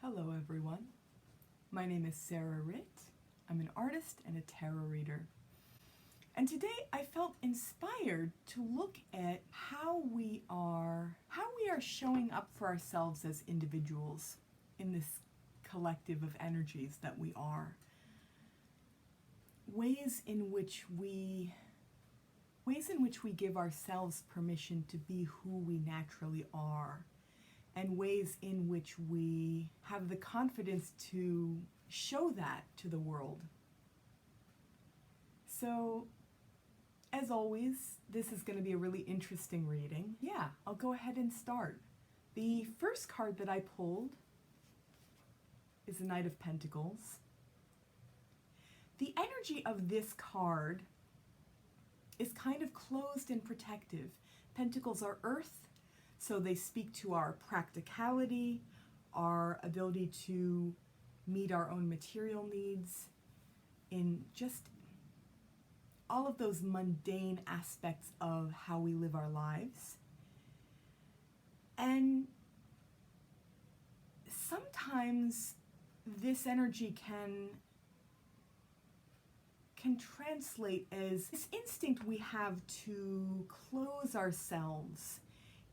Hello everyone, my name is Sarah Ritt. I'm an artist and a tarot reader. And today I felt inspired to look at how we are showing up for ourselves as individuals in this collective of energies that we are. Ways in which we give ourselves permission to be who we naturally are, and ways in which we have the confidence to show that to the world. So, as always, this is going to be a really interesting reading. Yeah, I'll go ahead and start. The first card that I pulled is the Knight of Pentacles. The energy of this card is kind of closed and protective. Pentacles are earth, so they speak to our practicality, our ability to meet our own material needs, in just all of those mundane aspects of how we live our lives. And sometimes this energy can translate as this instinct we have to close ourselves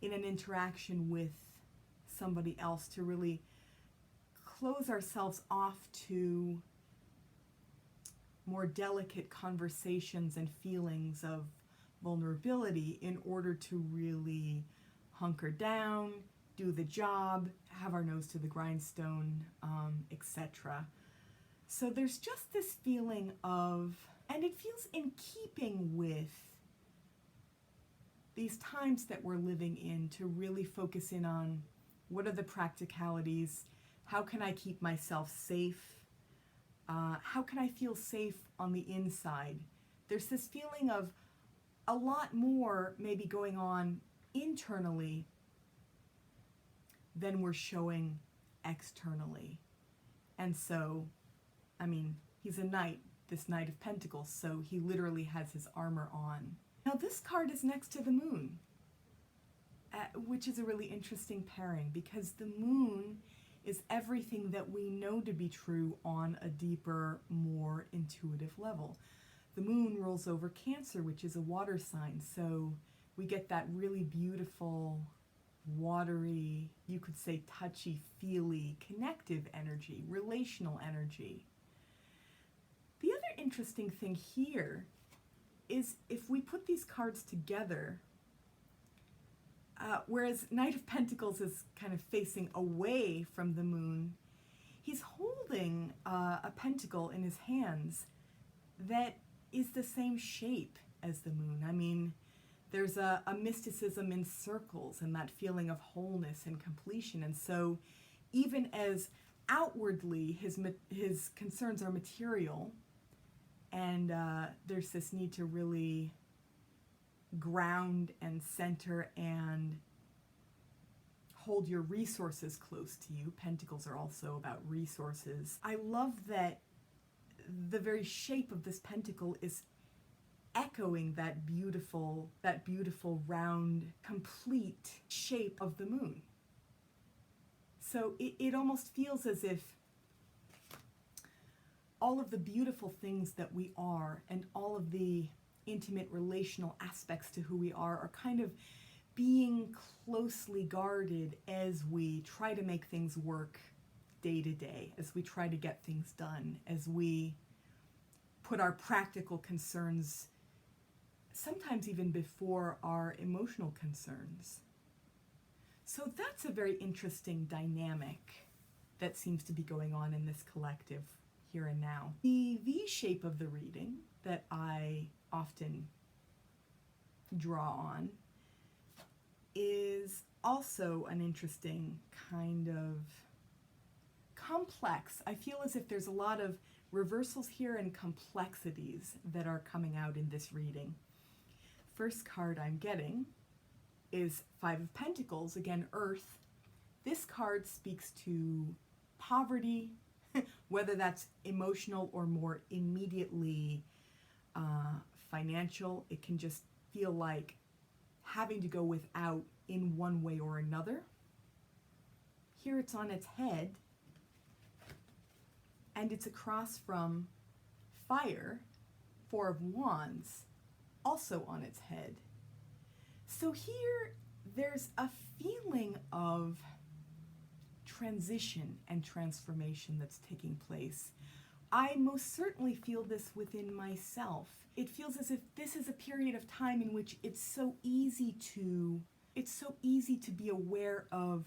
in an interaction with somebody else, to really close ourselves off to more delicate conversations and feelings of vulnerability in order to really hunker down, do the job, have our nose to the grindstone, etc. So there's just this feeling of, and it feels in keeping with these times that we're living in, to really focus in on what are the practicalities, how can I keep myself safe, how can I feel safe on the inside. There's this feeling of a lot more maybe going on internally than we're showing externally. And so, I mean, he's a knight, this Knight of Pentacles, so he literally has his armor on. Now this card is next to the moon, which is a really interesting pairing, because the moon is everything that we know to be true on a deeper, more intuitive level. The moon rules over Cancer, which is a water sign, so we get that really beautiful, watery, you could say touchy-feely, connective energy, relational energy. The other interesting thing here is if we put these cards together, whereas Knight of Pentacles is kind of facing away from the moon, he's holding a pentacle in his hands that is the same shape as the moon. I mean, there's a mysticism in circles and that feeling of wholeness and completion. And so even as outwardly his concerns are material, and there's this need to really ground and center and hold your resources close to you. Pentacles are also about resources. I love that the very shape of this pentacle is echoing that beautiful round, complete shape of the moon. So it almost feels as if all of the beautiful things that we are and all of the intimate relational aspects to who we are kind of being closely guarded as we try to make things work day to day, as we try to get things done, as we put our practical concerns sometimes even before our emotional concerns. So that's a very interesting dynamic that seems to be going on in this collective here and now. The V shape of the reading that I often draw on is also an interesting kind of complex. I feel as if there's a lot of reversals here and complexities that are coming out in this reading. First card I'm getting is Five of Pentacles, again, Earth. This card speaks to poverty, whether that's emotional or more immediately financial. It can just feel like having to go without in one way or another. Here it's on its head, And it's across from fire, Four of Wands, also on its head. So here there's a feeling of transition and transformation that's taking place. I most certainly feel this within myself. It feels as if this is a period of time in which it's so easy to be aware of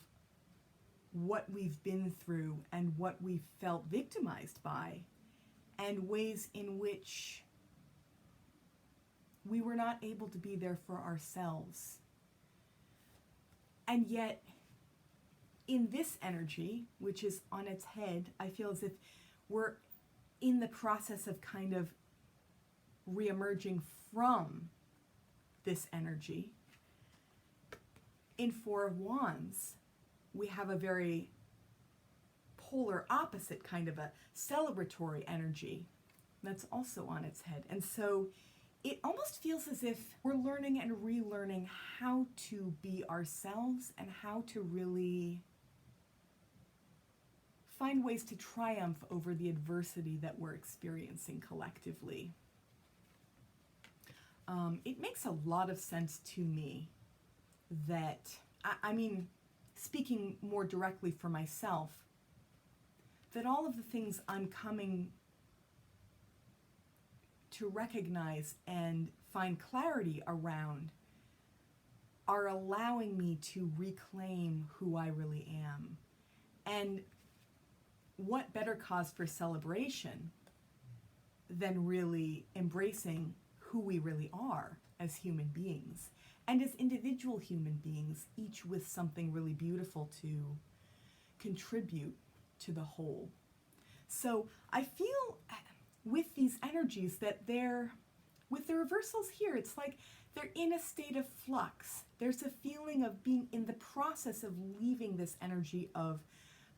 what we've been through and what we've felt victimized by, and ways in which we were not able to be there for ourselves. And yet, in this energy, which is on its head, I feel as if we're in the process of kind of reemerging from this energy. In Four of Wands, we have a very polar opposite kind of a celebratory energy that's also on its head. And so it almost feels as if we're learning and relearning how to be ourselves and how to really find ways to triumph over the adversity that we're experiencing collectively. It makes a lot of sense to me that, I mean, speaking more directly for myself, that all of the things I'm coming to recognize and find clarity around are allowing me to reclaim who I really am. And what better cause for celebration than really embracing who we really are as human beings and as individual human beings, each with something really beautiful to contribute to the whole. So I feel with these energies that with the reversals here, it's like they're in a state of flux. There's a feeling of being in the process of leaving this energy of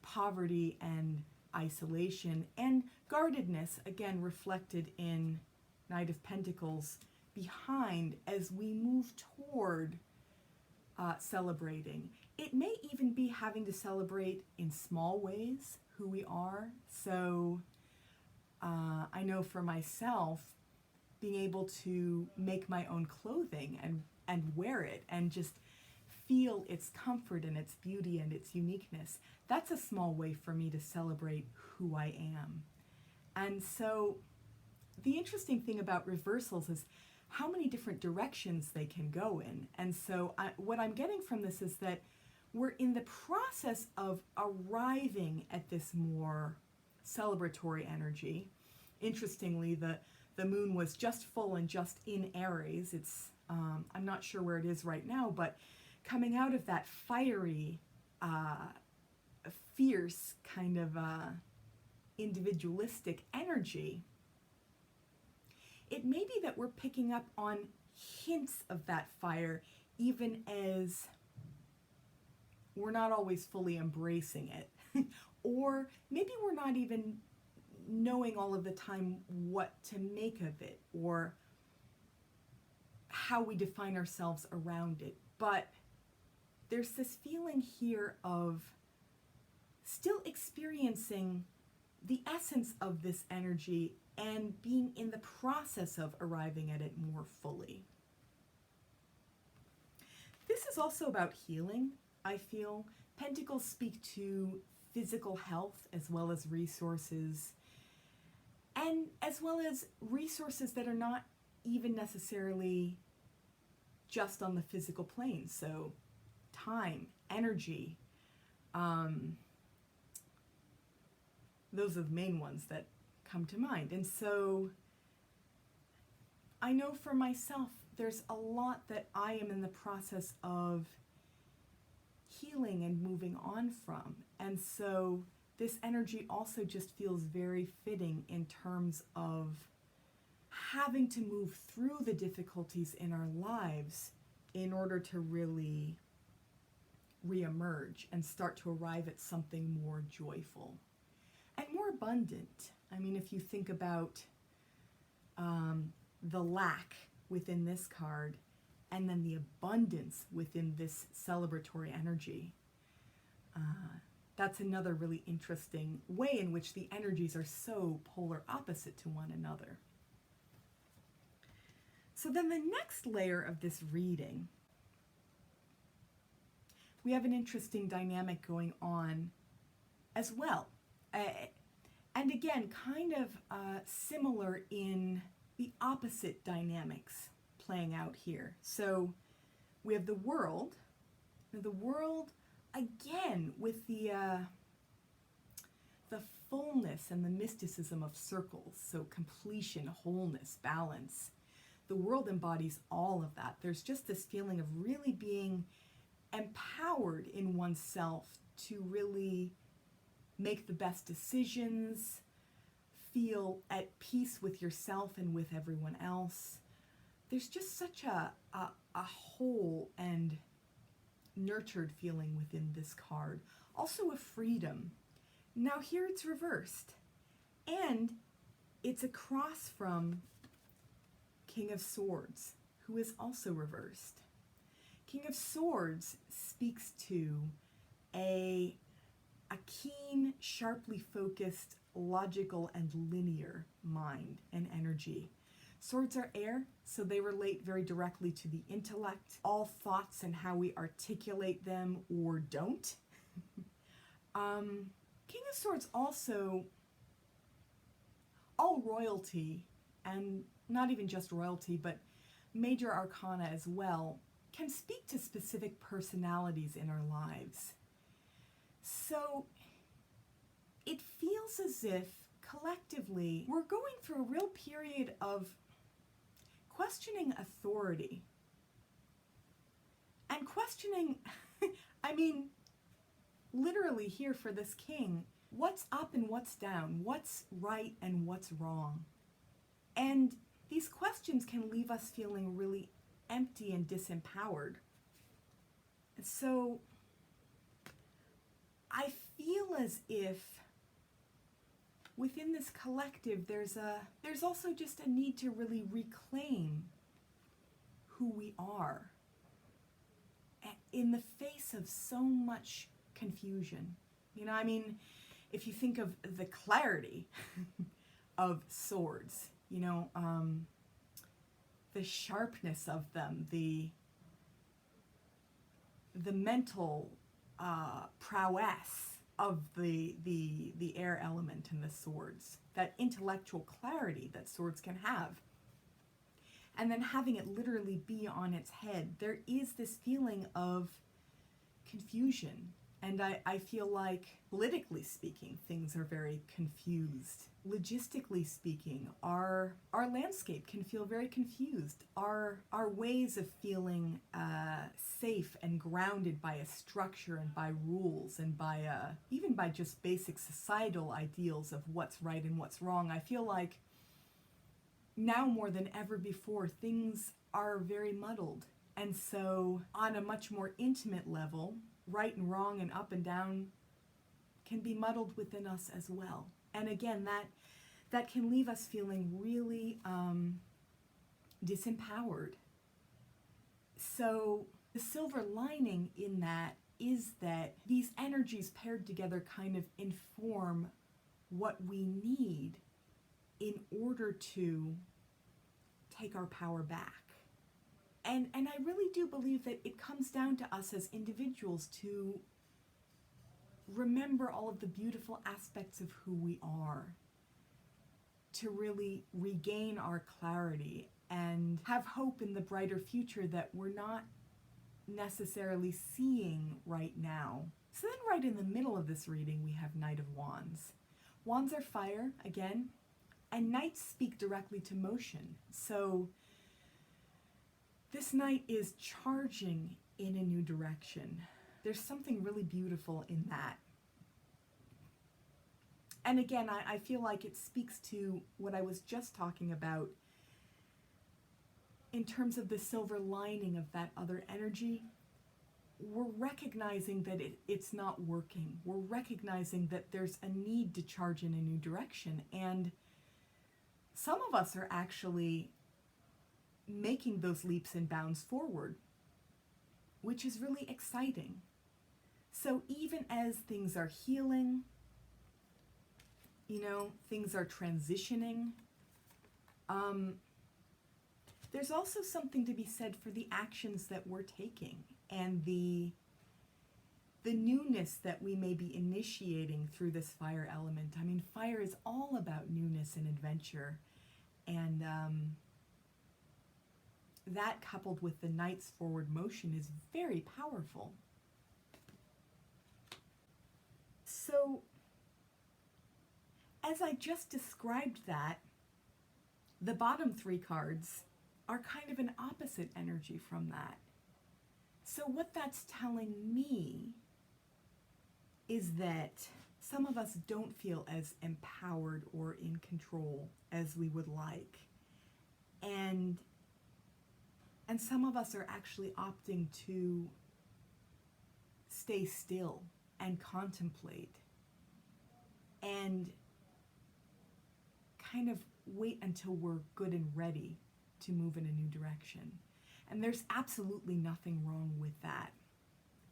poverty and isolation and guardedness, again reflected in Knight of Pentacles, behind as we move toward celebrating. It may even be having to celebrate in small ways who we are. So I know for myself, being able to make my own clothing and wear it and just feel its comfort and its beauty and its uniqueness, that's a small way for me to celebrate who I am. And so the interesting thing about reversals is how many different directions they can go in. And so what I'm getting from this is that we're in the process of arriving at this more celebratory energy. Interestingly, the moon was just full and just in Aries. It's I'm not sure where it is right now, but coming out of that fiery, fierce kind of individualistic energy, it may be that we're picking up on hints of that fire, even as we're not always fully embracing it. Or maybe we're not even knowing all of the time what to make of it or how we define ourselves around it. But there's this feeling here of still experiencing the essence of this energy and being in the process of arriving at it more fully. This is also about healing, I feel. Pentacles speak to physical health as well as resources, and as well as resources that are not even necessarily just on the physical plane. So time, energy, those are the main ones that come to mind. And so I know for myself, there's a lot that I am in the process of healing and moving on from. And so this energy also just feels very fitting in terms of having to move through the difficulties in our lives in order to really reemerge and start to arrive at something more joyful and more abundant. I mean, if you think about the lack within this card and then the abundance within this celebratory energy, That's another really interesting way in which the energies are so polar opposite to one another. So then the next layer of this reading, we have an interesting dynamic going on as well. And again, kind of similar in the opposite dynamics playing out here. So we have the world. Now the world, again, with the fullness and the mysticism of circles, so completion, wholeness, balance. The world embodies all of that. There's just this feeling of really being empowered in oneself to really make the best decisions, feel at peace with yourself and with everyone else. There's just such a whole and nurtured feeling within this card. Also a freedom. Now here it's reversed. And it's across from King of Swords, who is also reversed. King of Swords speaks to a keen, sharply focused, logical and linear mind and energy. Swords are air, so they relate very directly to the intellect, all thoughts and how we articulate them or don't. King of Swords also, all royalty, and not even just royalty, but major arcana as well, can speak to specific personalities in our lives. So it feels as if collectively we're going through a real period of questioning authority. And questioning, I mean, literally here for this king, what's up and what's down, what's right and what's wrong. And these questions can leave us feeling really empty and disempowered. So I feel as if within this collective there's also just a need to really reclaim who we are in the face of so much confusion. You know, I mean, if you think of the clarity of swords, you know, the sharpness of them, the mental prowess of the air element in the swords, that intellectual clarity that swords can have, and then having it literally be on its head, there is this feeling of confusion. And I feel like, politically speaking, things are very confused. Logistically speaking, our landscape can feel very confused. Our ways of feeling safe and grounded by a structure and by rules and by even by just basic societal ideals of what's right and what's wrong, I feel like now more than ever before, things are very muddled. And so on a much more intimate level, right and wrong and up and down can be muddled within us as well. And again, that can leave us feeling really disempowered. So the silver lining in that is that these energies paired together kind of inform what we need in order to take our power back. And I really do believe that it comes down to us as individuals to remember all of the beautiful aspects of who we are, to really regain our clarity and have hope in the brighter future that we're not necessarily seeing right now. So then right in the middle of this reading, we have Knight of Wands. Wands are fire, again, and knights speak directly to motion. So this knight is charging in a new direction. There's something really beautiful in that. And again, I feel like it speaks to what I was just talking about in terms of the silver lining of that other energy. We're recognizing that it's not working. We're recognizing that there's a need to charge in a new direction. And some of us are actually making those leaps and bounds forward, which is really exciting. So even as things are healing, things are transitioning, there's also something to be said for the actions that we're taking and the newness that we may be initiating through this fire element. I mean, fire is all about newness and adventure. And that coupled with the Knight's forward motion is very powerful. So, as I just described that, the bottom 3 cards are kind of an opposite energy from that. So what that's telling me is that some of us don't feel as empowered or in control as we would like. And some of us are actually opting to stay still and contemplate and kind of wait until we're good and ready to move in a new direction. And there's absolutely nothing wrong with that.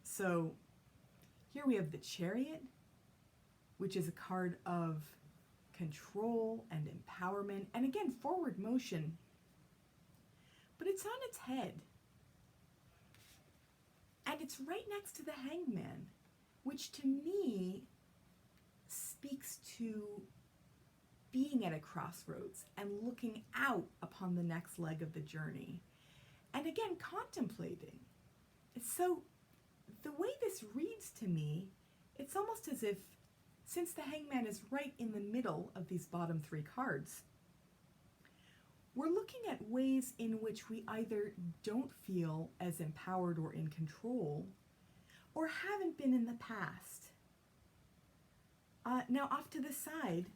So here we have the Chariot, which is a card of control and empowerment, and again, forward motion. But it's on its head. And it's right next to the Hangman, which to me speaks to being at a crossroads and looking out upon the next leg of the journey. And again, contemplating. So the way this reads to me, it's almost as if, since the Hangman is right in the middle of these bottom 3 cards, we're looking at ways in which we either don't feel as empowered or in control, or haven't been in the past. Now, off to the side,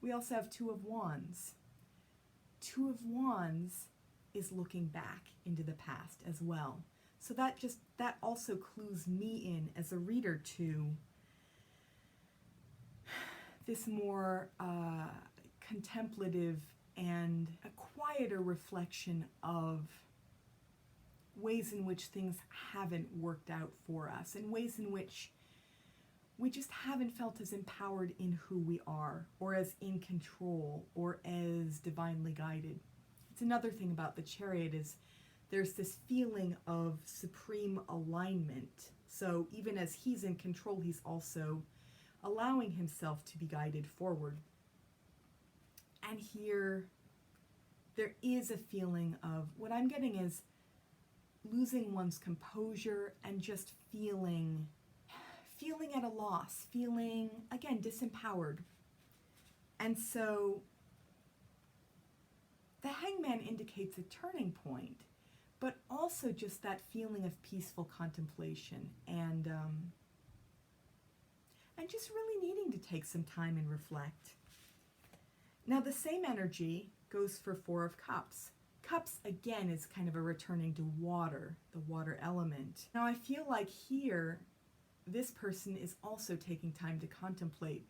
we also have 2 of Wands. 2 of Wands is looking back into the past as well. So that also clues me in as a reader to this more contemplative and a quieter reflection of ways in which things haven't worked out for us, and ways in which we just haven't felt as empowered in who we are, or as in control, or as divinely guided. It's another thing about the Chariot is there's this feeling of supreme alignment. So even as he's in control, he's also allowing himself to be guided forward. And here, there is a feeling of, what I'm getting is losing one's composure and just feeling at a loss, feeling, again, disempowered. And so the Hangman indicates a turning point, but also just that feeling of peaceful contemplation and just really needing to take some time and reflect. Now the same energy goes for 4 of Cups. Cups, again, is kind of a returning to water, the water element. Now I feel like here, this person is also taking time to contemplate.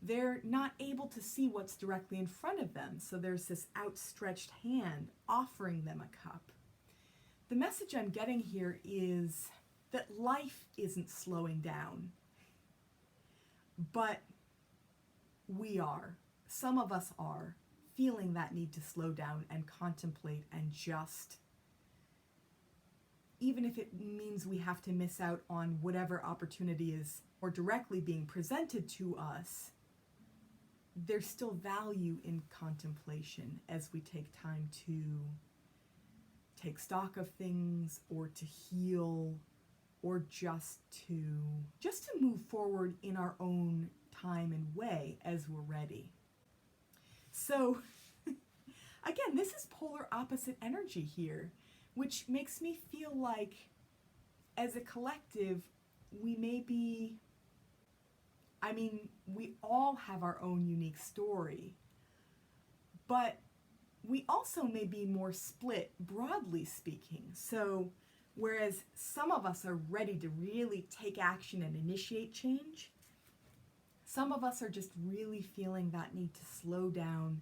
They're not able to see what's directly in front of them, so there's this outstretched hand offering them a cup. The message I'm getting here is that life isn't slowing down, but we are. Some of us are feeling that need to slow down and contemplate and just, even if it means we have to miss out on whatever opportunity is more directly being presented to us, there's still value in contemplation as we take time to take stock of things, or to heal, or just to move forward in our own time and way as we're ready. So again, this is polar opposite energy here, which makes me feel like as a collective, we all have our own unique story, but we also may be more split, broadly speaking. So whereas some of us are ready to really take action and initiate change, some of us are just really feeling that need to slow down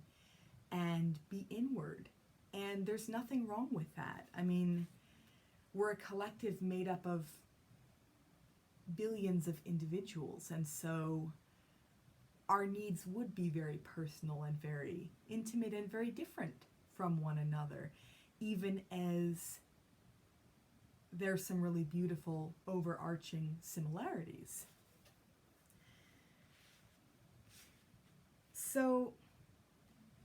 and be inward. And there's nothing wrong with that. I mean, we're a collective made up of billions of individuals, and so our needs would be very personal and very intimate and very different from one another, even as there's some really beautiful overarching similarities. So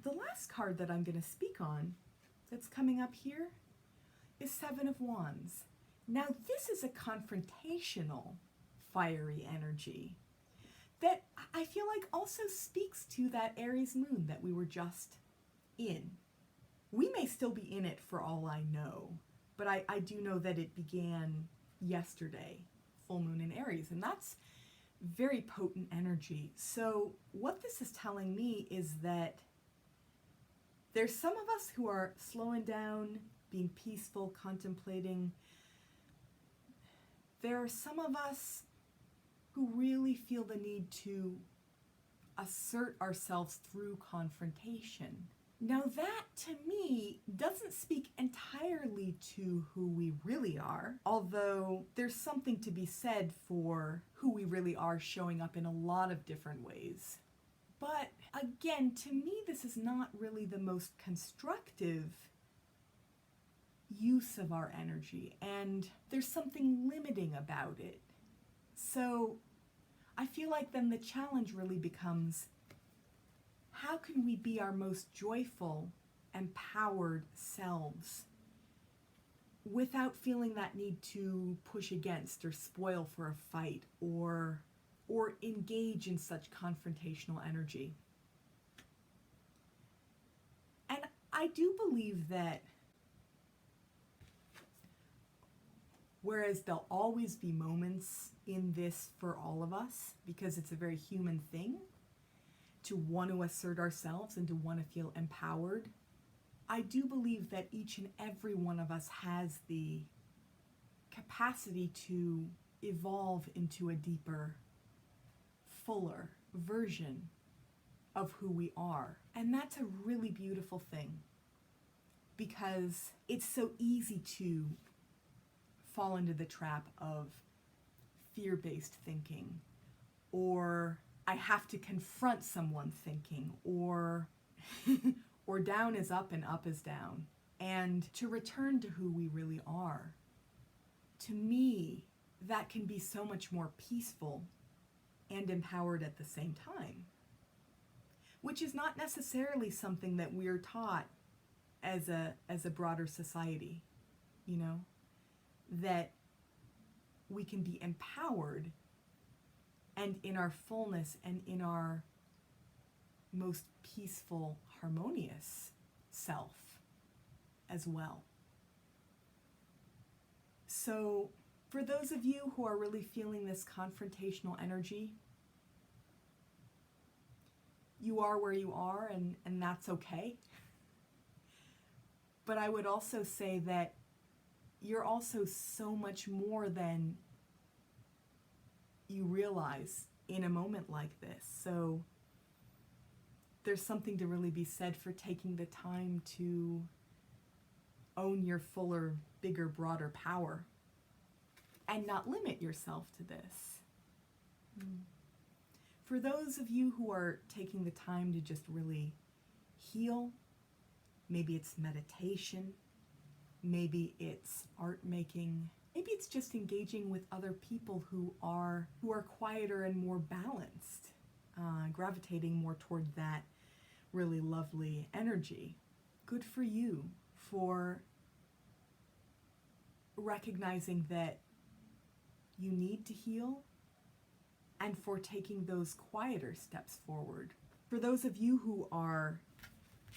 the last card that I'm going to speak on that's coming up here is Seven of Wands. Now this is a confrontational, fiery energy that I feel like also speaks to that Aries moon that we were just in. We may still be in it for all I know, but I do know that it began yesterday, full moon in Aries, and that's very potent energy. So what this is telling me is that there's some of us who are slowing down, being peaceful, contemplating. There are some of us who really feel the need to assert ourselves through confrontation. Now that, to me, doesn't speak entirely to who we really are, although there's something to be said for who we really are showing up in a lot of different ways. But again, to me, this is not really the most constructive use of our energy, and there's something limiting about it. So I feel like then the challenge really becomes, how can we be our most joyful, empowered selves without feeling that need to push against or spoil for a fight or engage in such confrontational energy? And I do believe that whereas there'll always be moments in this for all of us, because it's a very human thing to want to assert ourselves and to want to feel empowered, I do believe that each and every one of us has the capacity to evolve into a deeper, fuller version of who we are. And that's a really beautiful thing, because it's so easy to fall into the trap of fear-based thinking, or I have to confront someone thinking, or or down is up and up is down. And to return to who we really are, to me, that can be so much more peaceful and empowered at the same time, which is not necessarily something that we're taught as a broader society, you know, that we can be empowered and in our fullness and in our most peaceful, harmonious self as well. So for those of you who are really feeling this confrontational energy, you are where you are, and that's okay. But I would also say that you're also so much more than you realize in a moment like this. So there's something to really be said for taking the time to own your fuller, bigger, broader power and not limit yourself to this. For those of you who are taking the time to just really heal, maybe it's meditation, maybe it's art making, maybe it's just engaging with other people who are quieter and more balanced, gravitating more toward that really lovely energy. Good for you for recognizing that you need to heal and for taking those quieter steps forward. For those of you who are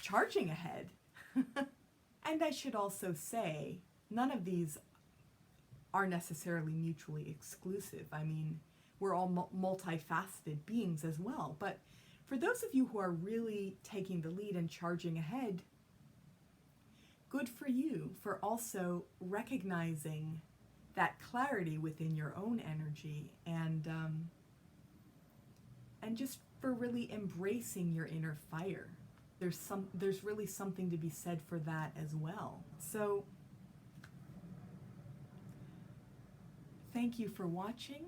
charging ahead, and I should also say, none of these are necessarily mutually exclusive. I mean, we're all multifaceted beings as well. But for those of you who are really taking the lead and charging ahead, good for you for also recognizing that clarity within your own energy and just for really embracing your inner fire. There's really something to be said for that as well. So thank you for watching.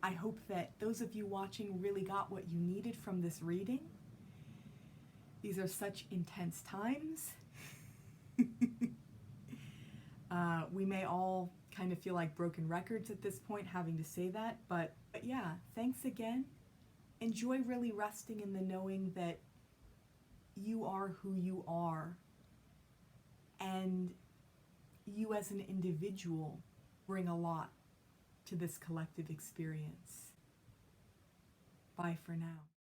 I hope that those of you watching really got what you needed from this reading. These are such intense times. We may all kind of feel like broken records at this point having to say that, but yeah, thanks again. Enjoy really resting in the knowing that you are who you are, and you as an individual bring a lot to this collective experience. Bye for now.